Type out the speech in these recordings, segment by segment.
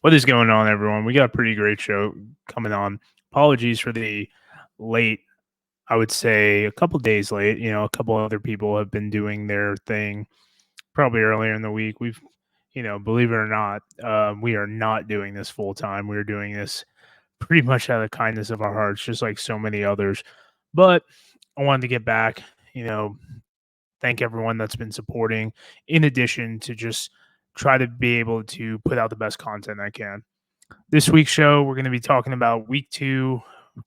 What is going on, everyone? We got a pretty great show coming on. Apologies for the late, I would say a couple days late. A couple other people have been doing their thing probably earlier in the week. Believe it or not, we are not doing this full time. We're doing this pretty much out of the kindness of our hearts, just like so many others. But I wanted to get back, thank everyone that's been supporting, in addition to just try to be able to put out the best content I can. This week's show, we're going to be talking about week 2,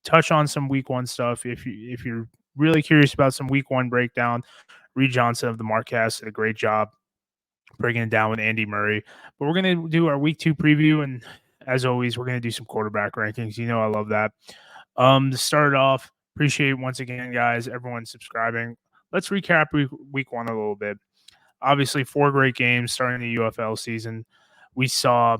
touch on some week 1 stuff. If you're really curious about some week 1 breakdown, Reed Johnson of the Marcast did a great job breaking it down with Andy Murray. But we're going to do our week 2 preview, and as always, we're going to do some quarterback rankings. I love that. To start it off, appreciate once again, guys, everyone subscribing. Let's recap week 1 a little bit. Obviously, 4 great games starting the UFL season. We saw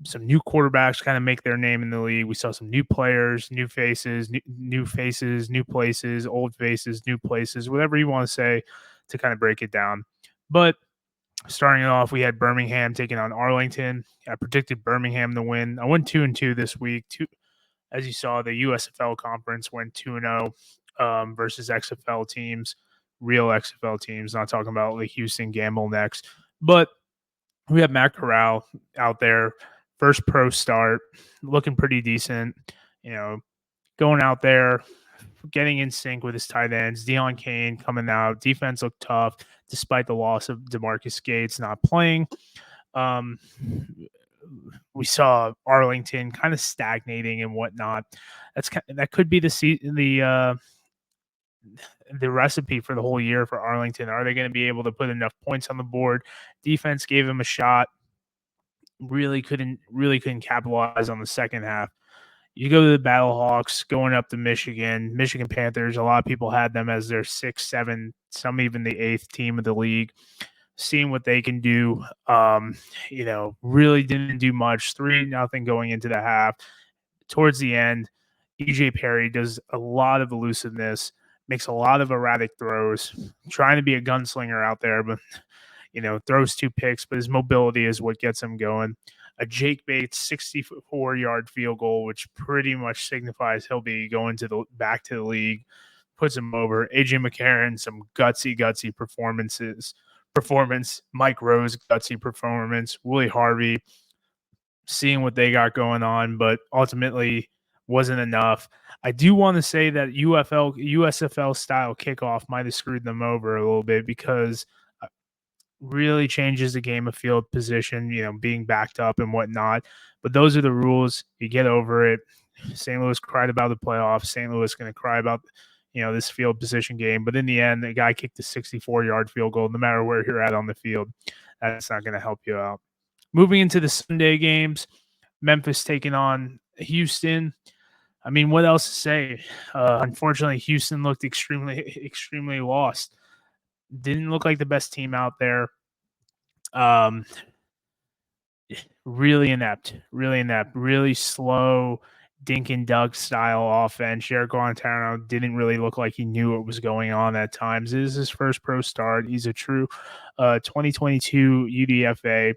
some new quarterbacks kind of make their name in the league. We saw some new players, new faces, new faces, new places, old faces, new places, whatever you want to say to kind of break it down. But starting it off, we had Birmingham taking on Arlington. I predicted Birmingham to win. I went 2-2 this week. As you saw, the USFL conference went 2-0 versus XFL teams, real XFL teams. Not talking about like Houston Gamble next, but we have McCarron out there, first pro start, looking pretty decent. Going out there, getting in sync with his tight ends. Deon Kane coming out. Defense looked tough despite the loss of DeMarcus Gates not playing. We saw Arlington kind of stagnating and whatnot. That could be the recipe for the whole year for Arlington. Are they going to be able to put enough points on the board? Defense gave him a shot. Really couldn't capitalize on the second half. You go to the Battlehawks, going up to Michigan Panthers. A lot of people had them as their 6th, 7th, some even the 8th team of the league. Seeing what they can do, really didn't do much. 3-0 going into the half. Towards the end, EJ Perry does a lot of elusiveness, makes a lot of erratic throws, trying to be a gunslinger out there, but throws 2 picks, but his mobility is what gets him going. A Jake Bates 64-yard field goal, which pretty much signifies he'll be going back to the league, puts him over. Adrien McCarron, some gutsy performance. Mike Rose, gutsy performance. Willie Harvey, seeing what they got going on, but ultimately wasn't enough. I do want to say that USFL style kickoff might have screwed them over a little bit because really changes the game of field position, being backed up and whatnot. But those are the rules. You get over it. St. Louis cried about the playoffs. St. Louis going to cry about, this field position game. But in the end, the guy kicked a 64-yard field goal. No matter where you're at on the field, that's not going to help you out. Moving into the Sunday games, Memphis taking on Houston. I mean, what else to say? Unfortunately, Houston looked extremely lost. Didn't look like the best team out there. Really inept, really slow, dink and dunk style offense. Jared Guantano didn't really look like he knew what was going on at times. This is his first pro start. He's a true 2022 UDFA.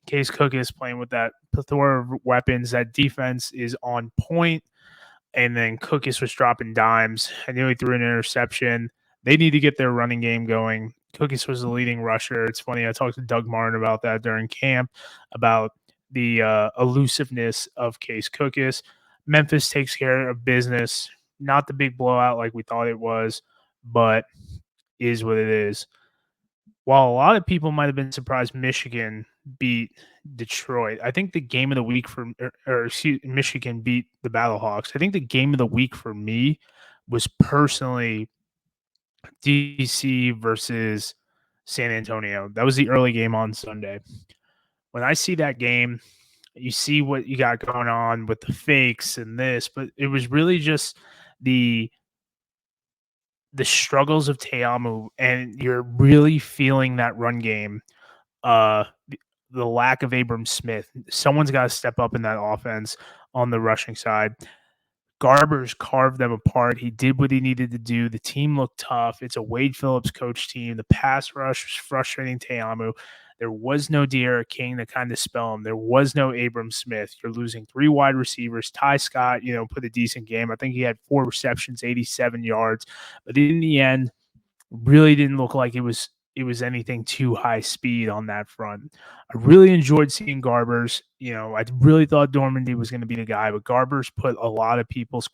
Case Cookus playing with that plethora of weapons. That defense is on point. And then Cookus was dropping dimes. I knew he threw an interception. They need to get their running game going. Cookus was the leading rusher. It's funny. I talked to Doug Martin about that during camp, about the elusiveness of Case Cookus. Memphis takes care of business. Not the big blowout like we thought it was, but is what it is. While a lot of people might have been surprised Michigan beat Detroit, I think the game of the week Michigan beat the Battlehawks. I think the game of the week for me was personally DC versus San Antonio. That was the early game on Sunday. When I see that game, you see what you got going on with the fakes and this, but it was really just the struggles of Teamu, and you're really feeling that run game. The lack of Abram Smith. Someone's got to step up in that offense on the rushing side. Garbers carved them apart. He did what he needed to do. The team looked tough. It's a Wade Phillips coach team. The pass rush was frustrating Teamu. There was no De'Ara King to kind of spell him. There was no Abram Smith. You're losing 3 wide receivers. Ty Scott, put a decent game. I think he had 4 receptions, 87 yards. But in the end, really didn't look like it was anything too high speed on that front. I really enjoyed seeing Garbers. I really thought Dormandy was going to be the guy, but Garbers put a lot of people's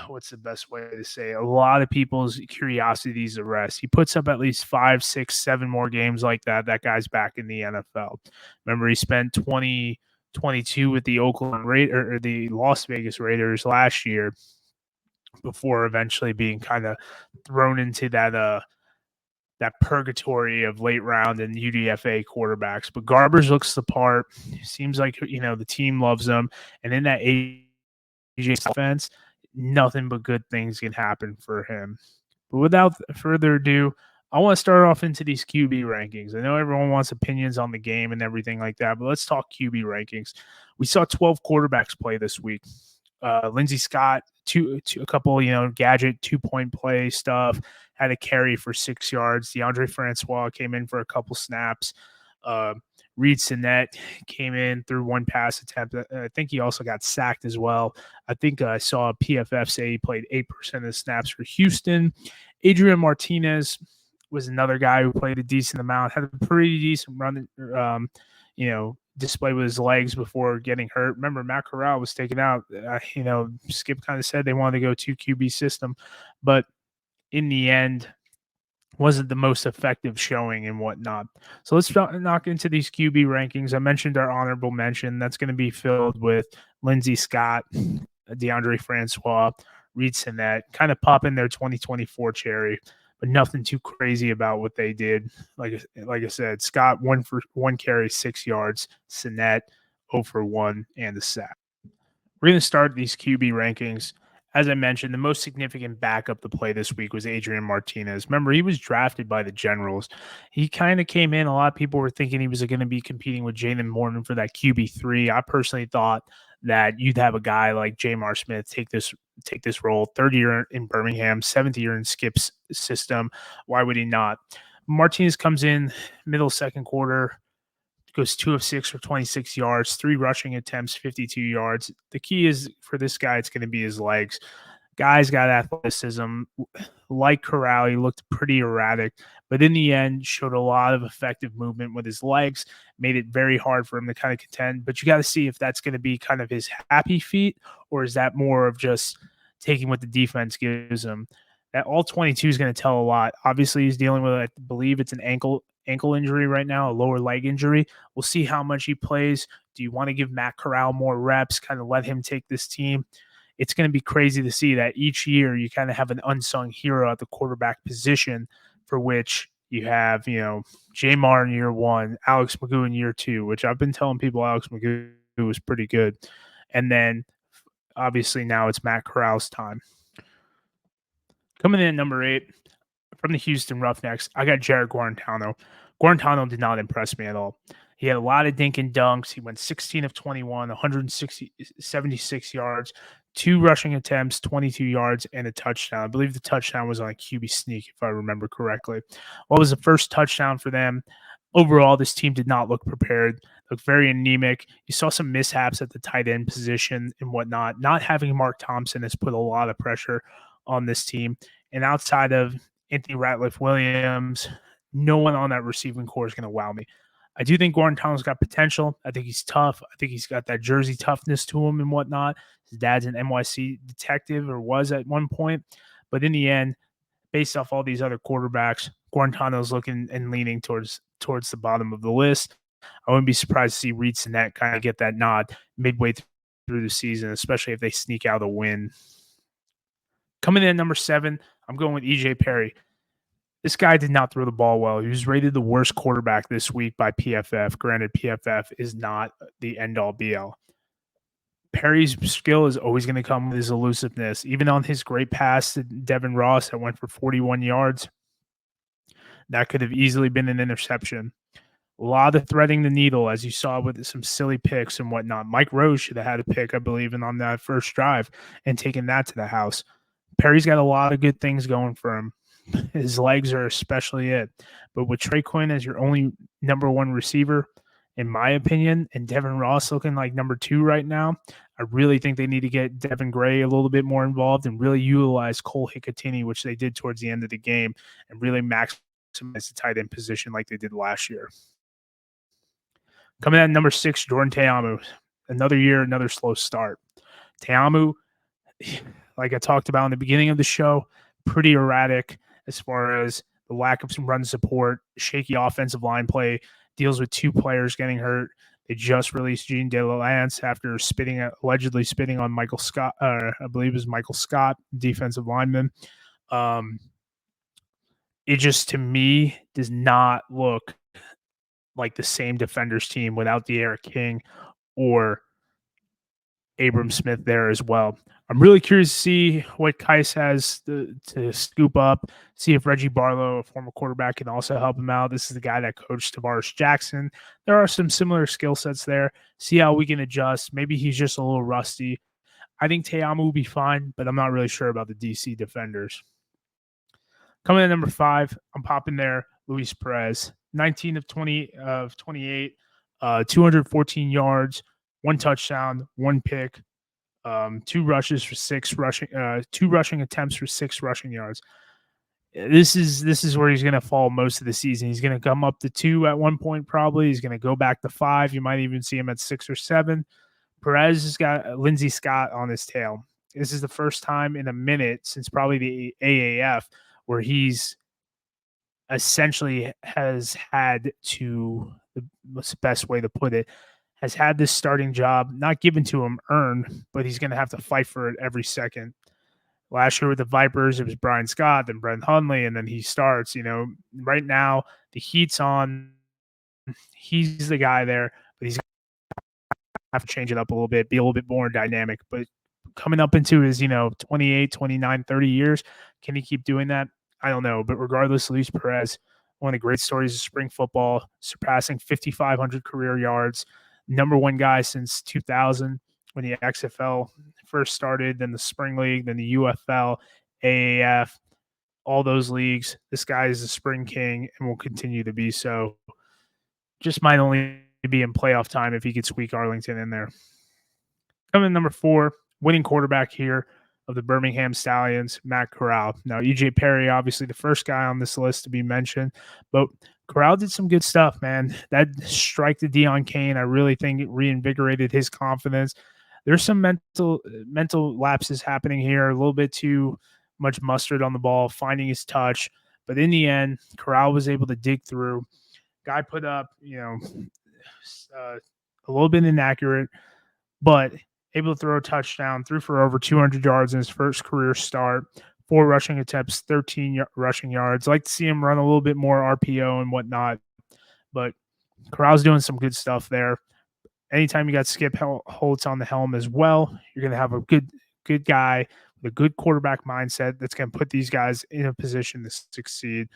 what's the best way to say it? A lot of people's curiosities at rest. He puts up at least 5, 6, 7 more games like that. That guy's back in the NFL. Remember, he spent 2022 with the or the Las Vegas Raiders last year before eventually being kind of thrown into that purgatory of late round and UDFA quarterbacks. But Garbers looks the part. Seems like the team loves him, and in that AJ offense, nothing but good things can happen for him. But without further ado, I want to start off into these QB rankings. I know everyone wants opinions on the game and everything like that, but let's talk QB rankings. We saw 12 quarterbacks play this week. Lindsey Scott, a couple, gadget 2-point play stuff, had a carry for 6 yards. DeAndre Francois came in for a couple snaps. Reed Sinnett came in through 1 pass attempt. I think he also got sacked as well. I think I saw PFF say he played 8% of the snaps for Houston. Adrien Martinez was another guy who played a decent amount, had a pretty decent run, display with his legs before getting hurt. Remember, McCarron was taken out. Skip kind of said they wanted to go 2 QB system, but in the end, wasn't the most effective showing and whatnot. So let's knock into these QB rankings. I mentioned our honorable mention. That's going to be filled with Lindsey Scott, DeAndre Francois, Reed Sinnett, kind of pop in their 2024 cherry, but nothing too crazy about what they did. Like I said, Scott 1 carry, 6 yards, Sinnett 0 for 1 and a sack. We're going to start these QB rankings. As I mentioned, the most significant backup to play this week was Adrien Martinez. Remember, he was drafted by the Generals. He kind of came in. A lot of people were thinking he was going to be competing with Jalen Morton for that QB3. I personally thought that you'd have a guy like J'Mar Smith take this role. 3rd year in Birmingham, 7th year in Skip's system. Why would he not? Martinez comes in middle 2nd quarter, goes 2 of 6 for 26 yards, 3 rushing attempts, 52 yards. The key is for this guy, it's going to be his legs. Guy's got athleticism. Like Corral, he looked pretty erratic, but in the end, showed a lot of effective movement with his legs, made it very hard for him to kind of contend. But you got to see if that's going to be kind of his happy feet, or is that more of just taking what the defense gives him. That all 22 is going to tell a lot. Obviously, he's dealing with, I believe it's an ankle injury right now, a lower leg injury. We'll see how much he plays. Do you want to give Matt Corral more reps, kind of let him take this team? It's going to be crazy to see that each year you kind of have an unsung hero at the quarterback position, for which you have, J'Mar in year 1, Alex Magoo in year 2, which I've been telling people Alex Magoo was pretty good. And then obviously now it's Matt Corral's time. Coming in at number 8 from the Houston Roughnecks, I got Jared Guarantano. Guarantano did not impress me at all. He had a lot of dink and dunks. He went 16 of 21, 176 yards, 2 rushing attempts, 22 yards, and a touchdown. I believe the touchdown was on a QB sneak, if I remember correctly. What was the first touchdown for them? Overall, this team did not look prepared, looked very anemic. You saw some mishaps at the tight end position and whatnot. Not having Mark Thompson has put a lot of pressure on this team. And outside of Anthony Ratliff-Williams, no one on that receiving core is going to wow me. I do think Guarantano's got potential. I think he's tough. I think he's got that Jersey toughness to him and whatnot. His dad's an NYC detective, or was at one point. But in the end, based off all these other quarterbacks, Guarantano's looking and leaning towards the bottom of the list. I wouldn't be surprised to see Reed Sinnett kind of get that nod midway through the season, especially if they sneak out a win. Coming in at number 7, I'm going with EJ Perry. This guy did not throw the ball well. He was rated the worst quarterback this week by PFF. Granted, PFF is not the end-all be-all. Perry's skill is always going to come with his elusiveness. Even on his great pass to Devin Ross that went for 41 yards, that could have easily been an interception. A lot of threading the needle, as you saw with some silly picks and whatnot. Mike Rose should have had a pick, I believe, on that first drive and taken that to the house. Perry's got a lot of good things going for him. His legs are especially it. But with Trey Quinn as your only number one receiver, in my opinion, and Devin Ross looking like number 2 right now, I really think they need to get Devin Gray a little bit more involved and really utilize Cole Hikatini, which they did towards the end of the game, and really maximize the tight end position like they did last year. Coming in at number 6, Jordan Teamu. Another year, another slow start. Teamu, like I talked about in the beginning of the show, pretty erratic as far as the lack of some run support, shaky offensive line play, deals with 2 players getting hurt. They just released Gene DeLance after allegedly spitting on Michael Scott, I believe it was Michael Scott, defensive lineman. It just, to me, does not look like the same Defenders team without De'Ara King or Abram Smith there as well. I'm really curious to see what Kais has to scoop up, see if Reggie Barlow, a former quarterback, can also help him out. This is the guy that coached Tavares Jackson. There are some similar skill sets there. See how we can adjust. Maybe he's just a little rusty. I think Teamu will be fine, but I'm not really sure about the DC Defenders. Coming in at number 5, I'm popping there Luis Perez. 19 of 28, 214 yards, 1 touchdown, 1 pick, 2 rushes for 6 rushing, 2 rushing attempts for 6 rushing yards. This is where he's going to fall most of the season. He's going to come up to 2 at one point probably. He's going to go back to 5. You might even see him at 6 or 7. Perez has got Lindsey Scott on his tail. This is the first time in a minute since probably the AAF where he's essentially has had to, what's the best way to put it, has had this starting job not given to him, earned, but he's going to have to fight for it every second. Last year with the Vipers, it was Brian Scott, then Brent Hundley, and then he starts. Right now the heat's on. He's the guy there, but he's going to have to change it up a little bit, be a little bit more dynamic. But coming up into his, 28, 29, 30 years, can he keep doing that? I don't know. But regardless, Luis Perez, one of the great stories of spring football, surpassing 5,500 career yards, number 1 guy since 2000 when the XFL first started, then the Spring League, then the UFL, AAF, all those leagues. This guy is the spring king and will continue to be so. Just might only be in playoff time if he could squeak Arlington in there. Coming in number 4, winning quarterback here of the Birmingham Stallions, Matt Corral. Now, EJ Perry, obviously the first guy on this list to be mentioned, but Corral did some good stuff, man. That strike to Deion Kane, I really think it reinvigorated his confidence. There's some mental lapses happening here, a little bit too much mustard on the ball, finding his touch. But in the end, Corral was able to dig through. Guy put up, a little bit inaccurate, but able to throw a touchdown, threw for over 200 yards in his first career start, 4 rushing attempts, 13 rushing yards. Like to see him run a little bit more RPO and whatnot, but Corral's doing some good stuff there. Anytime you got Skip Holtz on the helm as well, you're going to have a good guy with a good quarterback mindset that's going to put these guys in a position to succeed.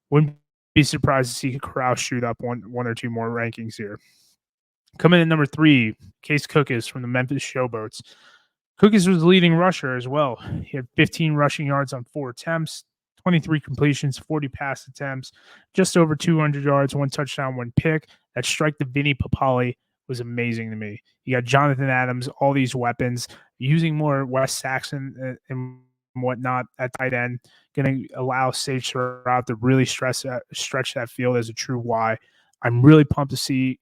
Wouldn't be surprised to see Corral shoot up one or 2 more rankings here. Coming in at number 3, Case Cookus from the Memphis Showboats. Cookus was the leading rusher as well. He had 15 rushing yards on 4 attempts, 23 completions, 40 pass attempts, just over 200 yards, 1 touchdown, 1 pick. That strike to Vinny Papali was amazing to me. You got Jonathan Adams, all these weapons, using more Wes Saxon and whatnot at tight end, going to allow Sage Surratt to really stretch that field as a true Y. I'm really pumped to see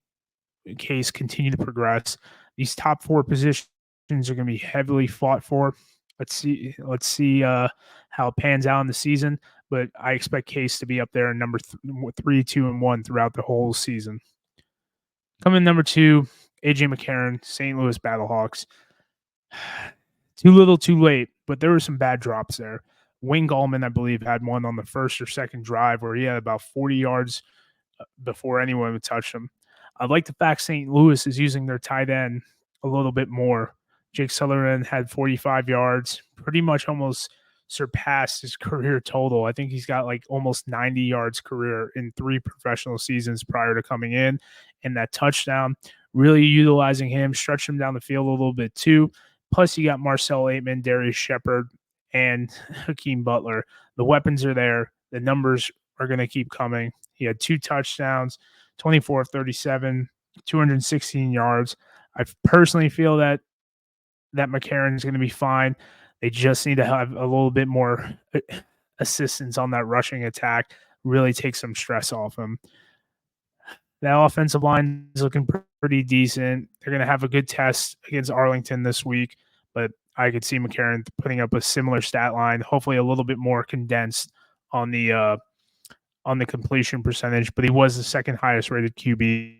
Case continue to progress. These top 4 positions are going to be heavily fought for. Let's see how it pans out in the season, but I expect Case to be up there in number 3, 2, and 1 throughout the whole season. Coming in number 2, AJ McCarron, St. Louis Battlehawks. Too little, too late, but there were some bad drops there. Wayne Gallman, I believe, had one on the first or second drive where he had about 40 yards before anyone would touch him. I like the fact St. Louis is using their tight end a little bit more. Jake Sutherland had 45 yards, pretty much almost surpassed his career total. I think he's got like almost 90 yards career in 3 professional seasons prior to coming in. And that touchdown, really utilizing him, stretched him down the field a little bit too. Plus, you got Marcel Aitman, Darius Shepard, and Hakeem Butler. The weapons are there. The numbers are going to keep coming. He had 2 touchdowns, 24 of 37, 216 yards. I personally feel that McCarron is going to be fine. They just need to have a little bit more assistance on that rushing attack, really take some stress off him. That offensive line is looking pretty decent. They're going to have a good test against Arlington this week, but I could see McCarron putting up a similar stat line, hopefully a little bit more condensed on the completion percentage. But he was the second highest rated QB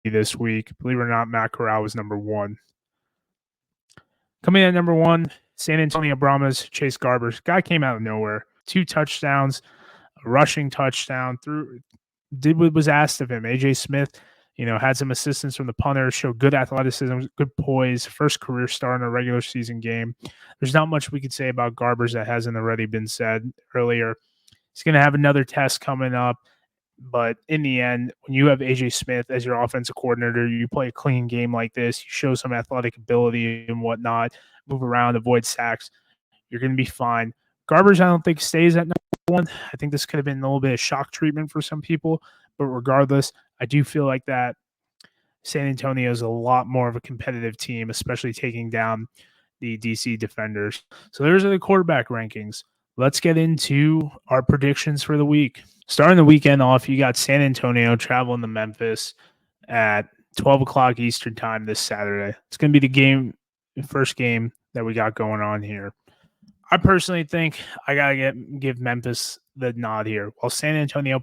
this week. Believe it or not, Matt Corral was number 1. Coming in at number 1, San Antonio Brahmas, Chase Garbers. Guy came out of nowhere. 2 touchdowns, a rushing touchdown, did what was asked of him. AJ Smith, had some assistance from the punter, showed good athleticism, good poise, first career start in a regular season game. There's not much we could say about Garbers that hasn't already been said earlier. He's going to have another test coming up, but in the end, when you have AJ Smith as your offensive coordinator, you play a clean game like this, you show some athletic ability and whatnot, move around, avoid sacks, you're going to be fine. Garbers, I don't think, stays at number 1. I think this could have been a little bit of shock treatment for some people, but regardless, I do feel like that San Antonio is a lot more of a competitive team, especially taking down the DC Defenders. So those are the quarterback rankings. Let's get into our predictions for the week. Starting the weekend off, you got San Antonio traveling to Memphis at 12 o'clock Eastern time this Saturday. It's going to be the first game that we got going on here. I personally think I got to give Memphis the nod here. While San Antonio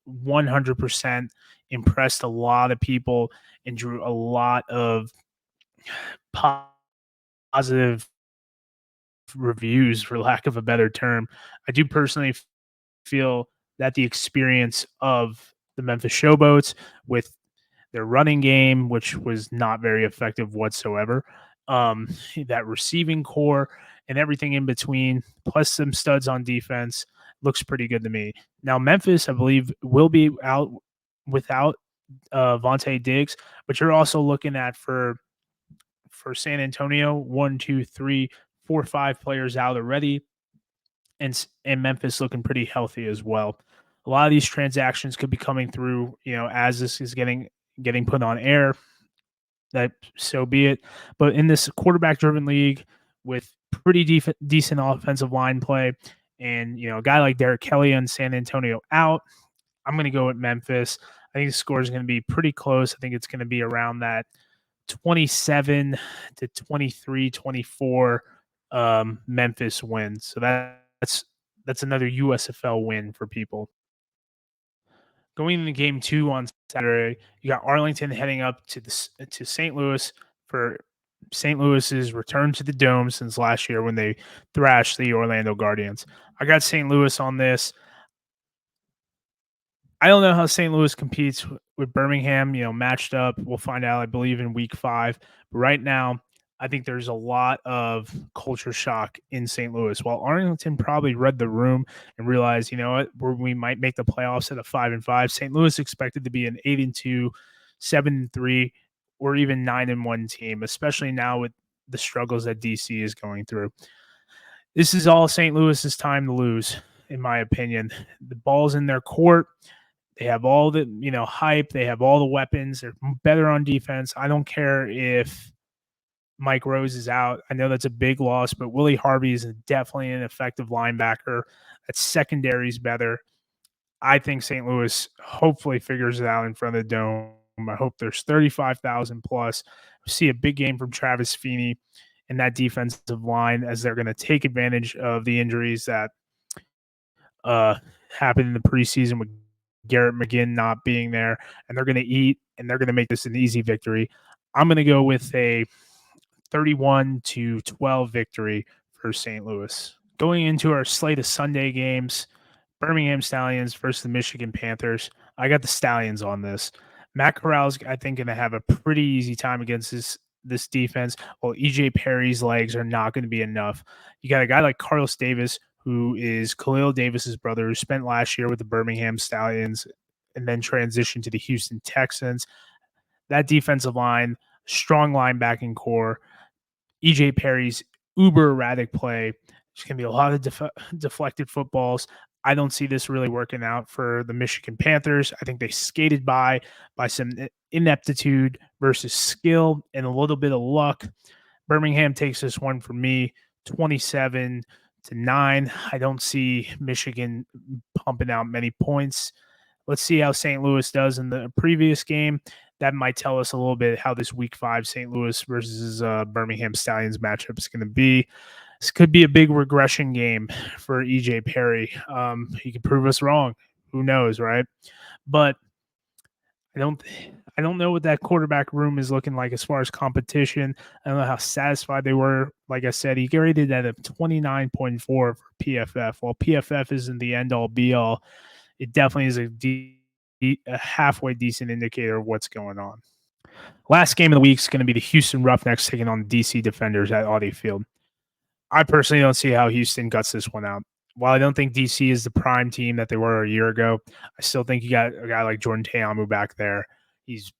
100% impressed a lot of people and drew a lot of positive reviews, for lack of a better term, I do personally feel that the experience of the Memphis Showboats with their running game, which was not very effective whatsoever, that receiving core and everything in between, plus some studs on defense, looks pretty good to me. Now, Memphis, I believe, will be out without Vontae Diggs, but you're also looking at for San Antonio, 1, 2, 3, 4, 5 players out already, and Memphis looking pretty healthy as well. A lot of these transactions could be coming through, as this is getting put on air. That so be it. But in this quarterback-driven league with pretty decent offensive line play, and a guy like Derek Kelly and San Antonio out, I'm going to go with Memphis. I think the score is going to be pretty close. I think it's going to be around that 27 to 23, 24 Memphis win. So that's another USFL win for people. Going into game 2 on Saturday, you got Arlington heading up to St. Louis for St. Louis's return to the Dome since last year when they thrashed the Orlando Guardians. I got St. Louis on this. I don't know how St. Louis competes with Birmingham, matched up. We'll find out, I believe, in week 5. But right now, I think there's a lot of culture shock in St. Louis. While Arlington probably read the room and realized, we might make the playoffs at a 5-5. St. Louis expected to be an 8-2, 7-3, or even 9-1 team, especially now with the struggles that DC is going through. This is all St. Louis's time to lose, in my opinion. The ball's in their court. They have all the, hype. They have all the weapons. They're better on defense. I don't care if Mike Rose is out. I know that's a big loss, but Willie Harvey is definitely an effective linebacker. That secondary is better. I think St. Louis hopefully figures it out in front of the Dome. I hope there's 35,000 plus. We see a big game from Travis Feeney and that defensive line as they're going to take advantage of the injuries that happened in the preseason with Garrett McGinn not being there, and they're going to eat, and they're going to make this an easy victory. I'm going to go with a 31-12 victory for St. Louis. Going into our slate of Sunday games, Birmingham Stallions versus the Michigan Panthers. I got the Stallions on this. Matt Corral's, I think, going to have a pretty easy time against this defense, while EJ Perry's legs are not going to be enough. You got a guy like Carlos Davis, who is Khalil Davis's brother, who spent last year with the Birmingham Stallions and then transitioned to the Houston Texans. That defensive line, strong linebacking core. EJ Perry's uber erratic play. There's going to be a lot of deflected footballs. I don't see this really working out for the Michigan Panthers. I think they skated by some ineptitude versus skill and a little bit of luck. Birmingham takes this one for me, 27-9. I don't see Michigan pumping out many points. Let's see how St. Louis does in the previous game. That might tell us a little bit how this Week 5 St. Louis versus Birmingham Stallions matchup is going to be. This could be a big regression game for EJ Perry. He could prove us wrong. Who knows, right? But I don't know what that quarterback room is looking like as far as competition. I don't know how satisfied they were. Like I said, he rated at a 29.4 for PFF. While PFF isn't the end-all, be-all, it definitely is a halfway decent indicator of what's going on. Last game of the week is going to be the Houston Roughnecks taking on the DC Defenders at Audi Field. I personally don't see how Houston guts this one out. While I don't think DC is the prime team that they were a year ago, I still think you got a guy like Jordan Teamu back there. He's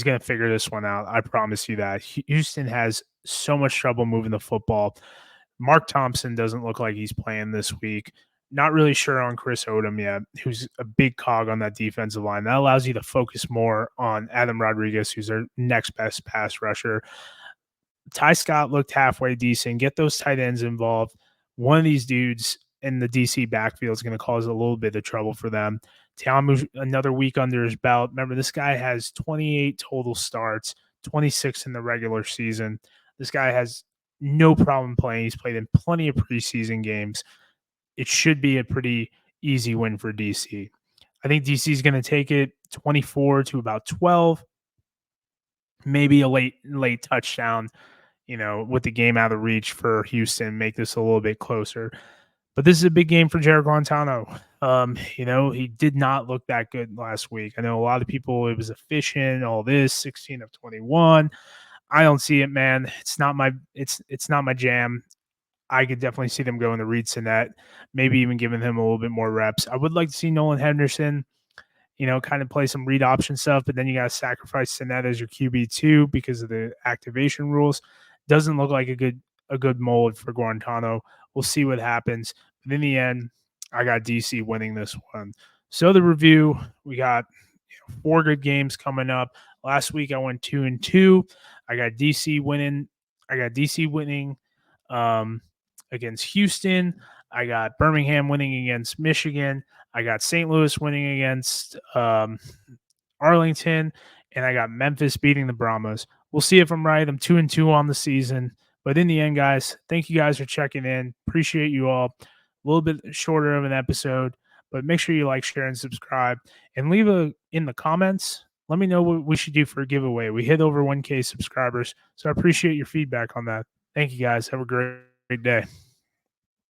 going to figure this one out. I promise you that. Houston has so much trouble moving the football. Mark Thompson doesn't look like he's playing this week. Not really sure on Chris Odom yet, who's a big cog on that defensive line. That allows you to focus more on Adam Rodriguez, who's their next best pass rusher. Ty Scott looked halfway decent. Get those tight ends involved. One of these dudes in the DC backfield is going to cause a little bit of trouble for them. Teamu, another week under his belt. Remember, this guy has 28 total starts, 26 in the regular season. This guy has no problem playing. He's played in plenty of preseason games. It should be a pretty easy win for DC. I think DC is going to take it 24 to about 12. Maybe a late touchdown, with the game out of reach for Houston, make this a little bit closer. But this is a big game for Jared Guantano. He did not look that good last week. I know a lot of people, it was efficient, all this, 16 of 21. I don't see it, man. It's not my jam. I could definitely see them going to Reed Sinnett, maybe even giving him a little bit more reps. I would like to see Nolan Henderson, kind of play some read option stuff, but then you got to sacrifice Sinnett as your QB2 because of the activation rules. Doesn't look like a good mold for Guantano. We'll see what happens. But in the end, I got DC winning this one. So the review, we got 4 good games coming up. Last week I went 2-2. I got DC winning. Against Houston. I got Birmingham winning against Michigan. I got St. Louis winning against Arlington, and I got Memphis beating the Brahmas. We'll see if I'm right. I'm 2-2 on the season. But in the end, guys, thank you guys for checking in. Appreciate you all. A little bit shorter of an episode, but make sure you like, share, and subscribe. And leave in the comments. Let me know what we should do for a giveaway. We hit over 1K subscribers, so I appreciate your feedback on that. Thank you, guys. Have a great day.